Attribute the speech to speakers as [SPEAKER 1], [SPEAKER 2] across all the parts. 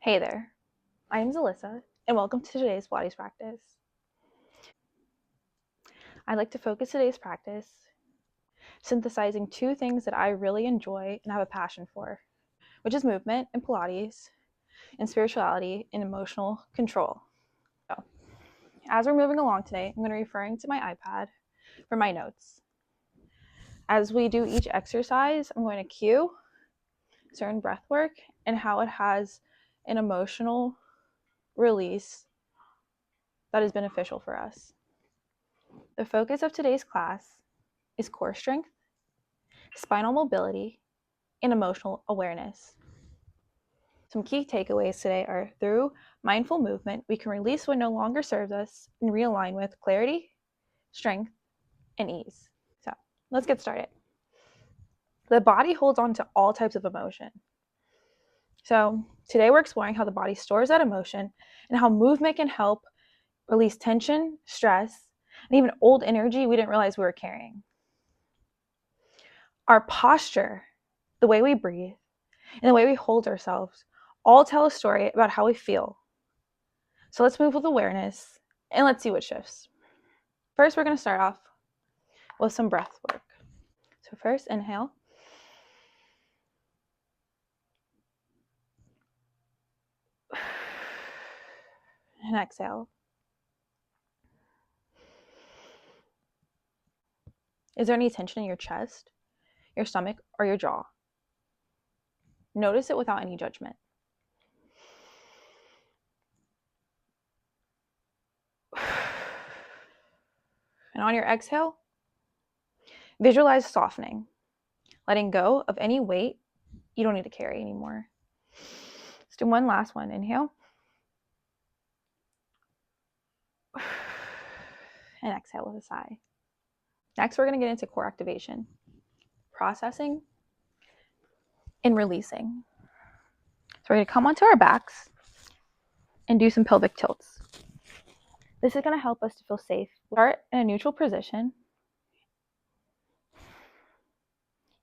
[SPEAKER 1] Hey there, my name is Alyssa, and welcome to today's Pilates practice. I'd like to focus today's practice synthesizing two things that I really enjoy and have a passion for, which is movement and Pilates, and spirituality and emotional control. So, as we're moving along today, I'm going to be referring to my iPad for my notes. As we do each exercise, I'm going to cue certain breath work and how it has an emotional release that is beneficial for us. The focus of today's class is core strength, spinal mobility, and emotional awareness. Some key takeaways today are through mindful movement, we can release what no longer serves us and realign with clarity, strength, and ease. So let's get started. The body holds on to all types of emotion. So today we're exploring how the body stores that emotion and how movement can help release tension, stress, and even old energy we didn't realize we were carrying. Our posture, the way we breathe, and the way we hold ourselves all tell a story about how we feel. So let's move with awareness and let's see what shifts. First, we're going to start off with some breath work. So first, inhale. And exhale. Is there any tension in your chest, your stomach, or your jaw? Notice it without any judgment. And on your exhale, visualize softening, letting go of any weight you don't need to carry anymore. Let's do one last one. Inhale. And exhale with a sigh. Next, we're going to get into core activation, processing, and releasing. So we're going to come onto our backs and do some pelvic tilts. This is going to help us to feel safe. Start in a neutral position.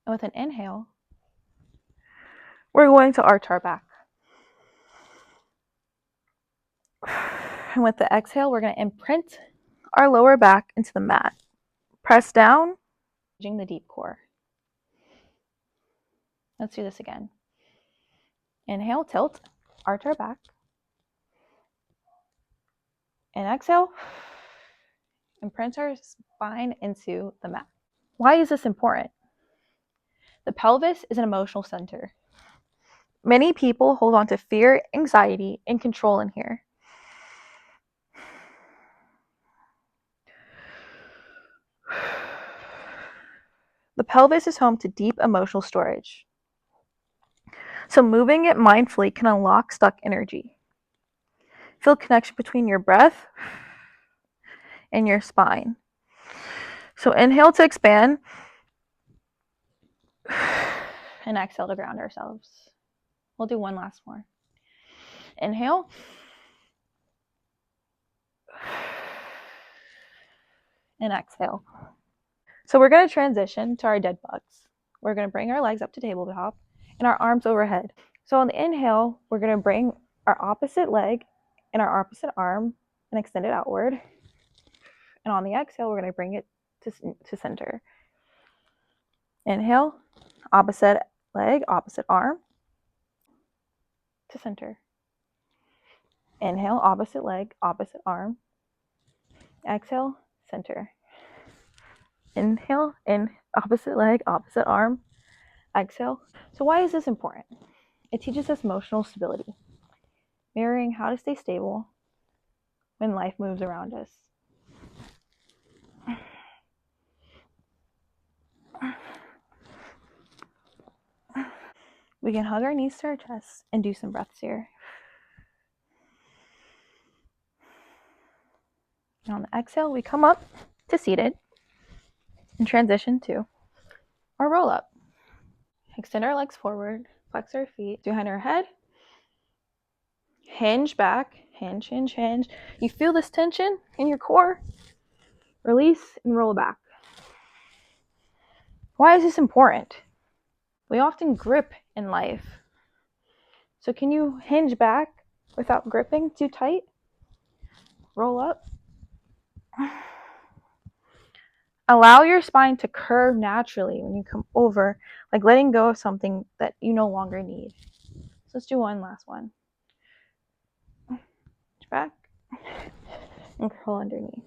[SPEAKER 1] And with an inhale, we're going to arch our back. And with the exhale, we're going to imprint our lower back into the mat. Press down, engaging the deep core. Let's do this again. Inhale, tilt, arch our back. And exhale, imprint our spine into the mat. Why is this important? The pelvis is an emotional center. Many people hold on to fear, anxiety, and control in here. The pelvis is home to deep emotional storage. So moving it mindfully can unlock stuck energy. Feel connection between your breath and your spine. So inhale to expand and exhale to ground ourselves. We'll do one last more. Inhale. And exhale. So we're going to transition to our dead bugs. We're going to bring our legs up to tabletop and our arms overhead. So on the inhale, we're going to bring our opposite leg and our opposite arm and extend it outward. And on the exhale, we're going to bring it to center. Inhale, opposite leg, opposite arm to center. Inhale, opposite leg, opposite arm. Exhale, center. Inhale, in opposite leg, opposite arm. Exhale. So why is this important? It teaches us emotional stability, mirroring how to stay stable when life moves around us. We can hug our knees to our chest and do some breaths here. And on the exhale, we come up to seated and transition to our roll up. Extend our legs forward, flex our feet behind our head, hinge back, hinge, hinge, hinge. You feel this tension in your core? Release and roll back. Why is this important? We often grip in life So can you hinge back without gripping too tight? Roll up. Allow your spine to curve naturally when you come over, like letting go of something that you no longer need. So let's do one last one. Back and curl underneath.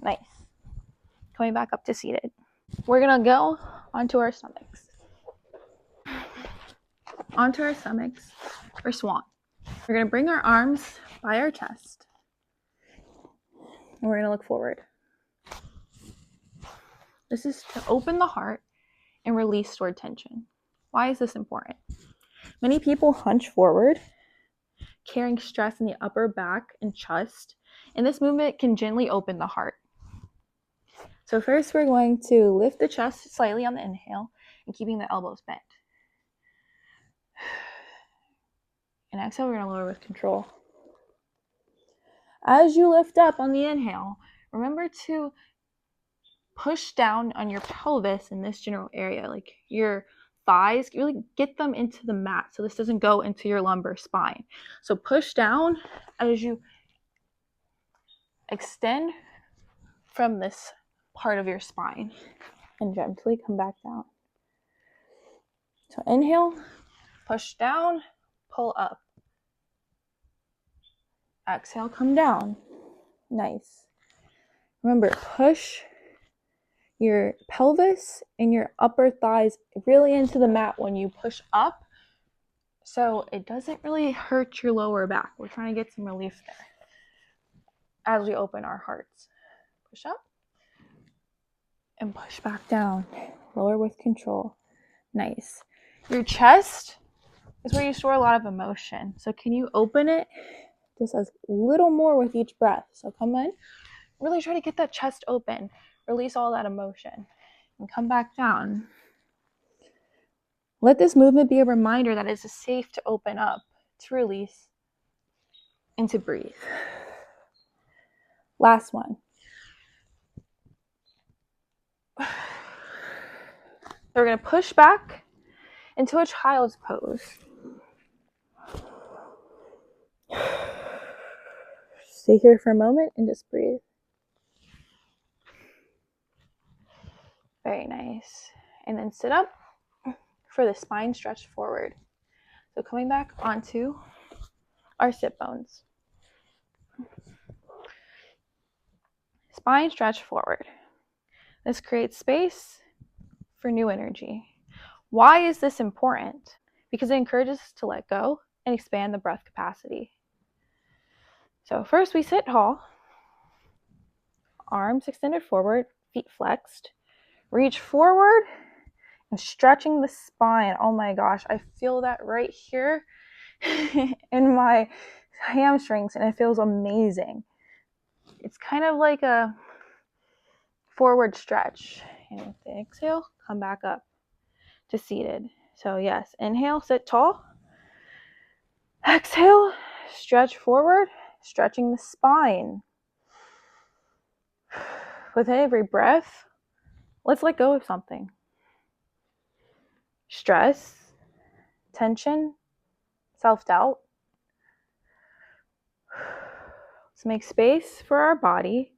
[SPEAKER 1] Nice. Coming back up to seated. We're gonna go onto our stomachs. Onto our stomachs for swan. We're gonna bring our arms by our chest. And we're gonna look forward. This is to open the heart and release stored tension. Why is this important? Many people hunch forward, carrying stress in the upper back and chest, and this movement can gently open the heart. So first we're going to lift the chest slightly on the inhale and keeping the elbows bent. And exhale, we're going to lower with control. As you lift up on the inhale, remember to push down on your pelvis in this general area, like your thighs, really get them into the mat so this doesn't go into your lumbar spine. So push down as you extend from this part of your spine and gently come back down. So inhale, push down, pull up. Exhale, come down. Nice. Remember, push your pelvis and your upper thighs really into the mat when you push up, so it doesn't really hurt your lower back. We're trying to get some relief there as we open our hearts. Push up and push back down. Lower with control. Nice. Your chest is where you store a lot of emotion, so can you open it just a little more with each breath? So come in, really try to get that chest open, release all that emotion, and come back down. Let this movement be a reminder that it's safe to open up, to release, and to breathe. Last one. So we're going to push back into a child's pose. Stay here for a moment and just breathe. Very nice. And then sit up for the spine stretch forward. So coming back onto our sit bones. Spine stretch forward. This creates space for new energy. Why is this important? Because it encourages us to let go and expand the breath capacity. So first we sit tall, arms extended forward, feet flexed. Reach forward and stretching the spine. Oh my gosh, I feel that right here in my hamstrings and it feels amazing. It's kind of like a forward stretch. And with the exhale, come back up to seated. So yes, inhale, sit tall. Exhale, stretch forward, stretching the spine. With every breath, let's let go of something. Stress, tension, self-doubt. Let's make space for our body,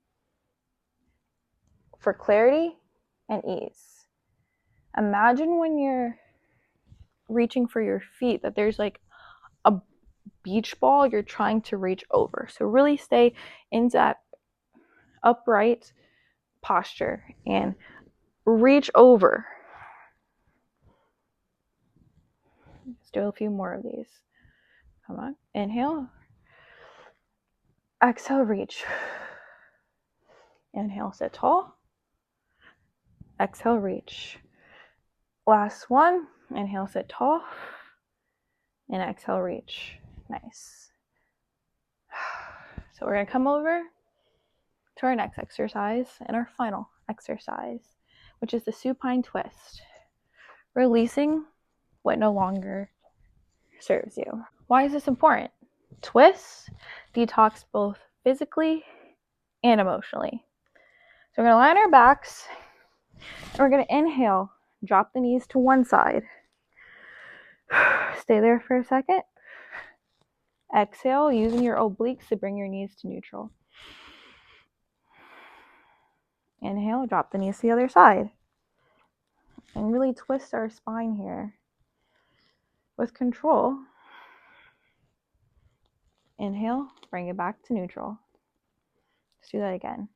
[SPEAKER 1] for clarity and ease. Imagine when you're reaching for your feet that there's like a beach ball you're trying to reach over. So really stay in that upright posture and reach over. Let's do a few more of these. Come on. Inhale. Exhale, reach. Inhale, sit tall. Exhale, reach. Last one. Inhale, sit tall. And exhale, reach. Nice. So we're going to come over to our next exercise and our final exercise, which is the supine twist. Releasing what no longer serves you. Why is this important? Twists detox both physically and emotionally. So we're going to lie on our backs and we're going to inhale, drop the knees to one side. Stay there for a second. Exhale, using your obliques to bring your knees to neutral. Inhale, drop the knees to the other side. And really twist our spine here with control. Inhale, bring it back to neutral. Let's do that again.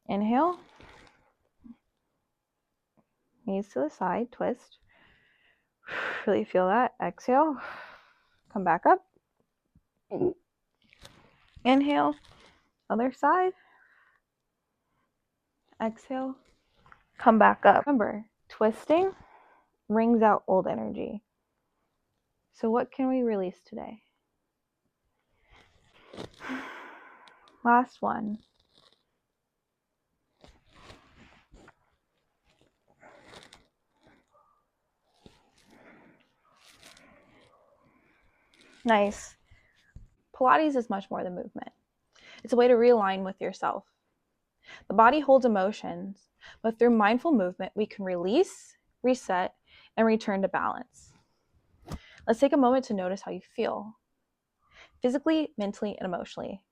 [SPEAKER 1] Inhale, knees to the side, twist. Really feel that. Exhale, come back up. Inhale, other side. Exhale, come back up. Remember, twisting wrings out old energy. So what can we release today? Last one. Nice. Pilates is much more than movement. It's a way to realign with yourself. The body holds emotions, but through mindful movement, we can release, reset, and return to balance. Let's take a moment to notice how you feel, physically, mentally, and emotionally.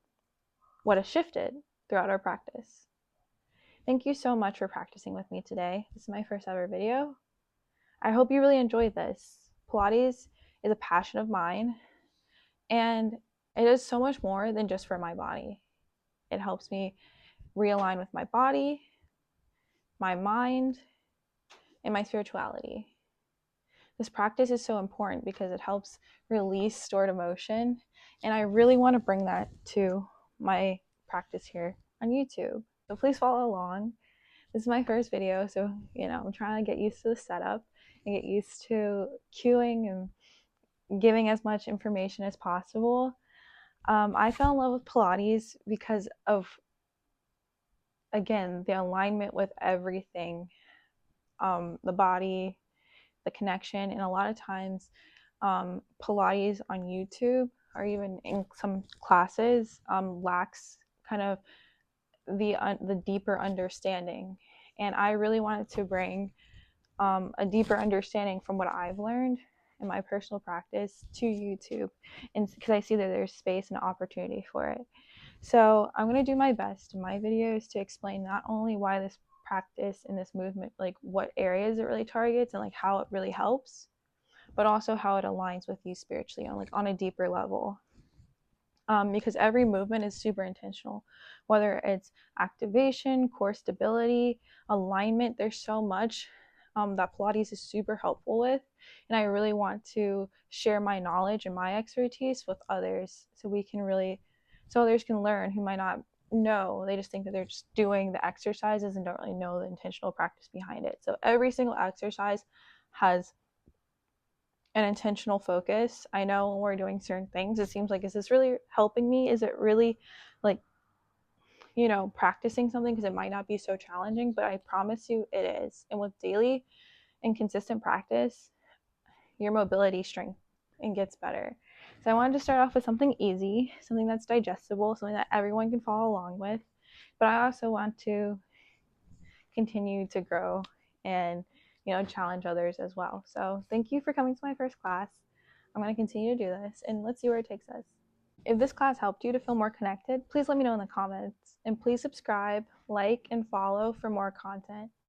[SPEAKER 1] What has shifted throughout our practice? Thank you so much for practicing with me today. This is my first ever video. I hope you really enjoyed this. Pilates is a passion of mine, and it is so much more than just for my body. It helps me realign with my body, my mind, and my spirituality. This practice is so important because it helps release stored emotion, and I really want to bring that to my practice here on YouTube. So please follow along. This is my first video, so I'm trying to get used to the setup and get used to cueing and giving as much information as possible. I fell in love with Pilates because of, again, the alignment with everything, the body, the connection, and a lot of times Pilates on YouTube or even in some classes lacks kind of the deeper understanding, and I really wanted to bring a deeper understanding from what I've learned in my personal practice to YouTube, and because I see that there's space and opportunity for it. So I'm going to do my best in my videos to explain not only why this practice and this movement, like what areas it really targets and like how it really helps, but also how it aligns with you spiritually on a deeper level. Because every movement is super intentional, whether it's activation, core stability, alignment. There's so much that Pilates is super helpful with, and I really want to share my knowledge and my expertise with others, so others can learn who might not know. They just think that they're just doing the exercises and don't really know the intentional practice behind it. So every single exercise has an intentional focus. I know when we're doing certain things, it seems like, is this really helping me? Is it really like, practicing something? Because it might not be so challenging, but I promise you it is. And with daily and consistent practice, your mobility strength and gets better. So I wanted to start off with something easy, something that's digestible, something that everyone can follow along with. But I also want to continue to grow and challenge others as well. So thank you for coming to my first class. I'm going to continue to do this, and let's see where it takes us. If this class helped you to feel more connected, please let me know in the comments, and please subscribe, like, and follow for more content.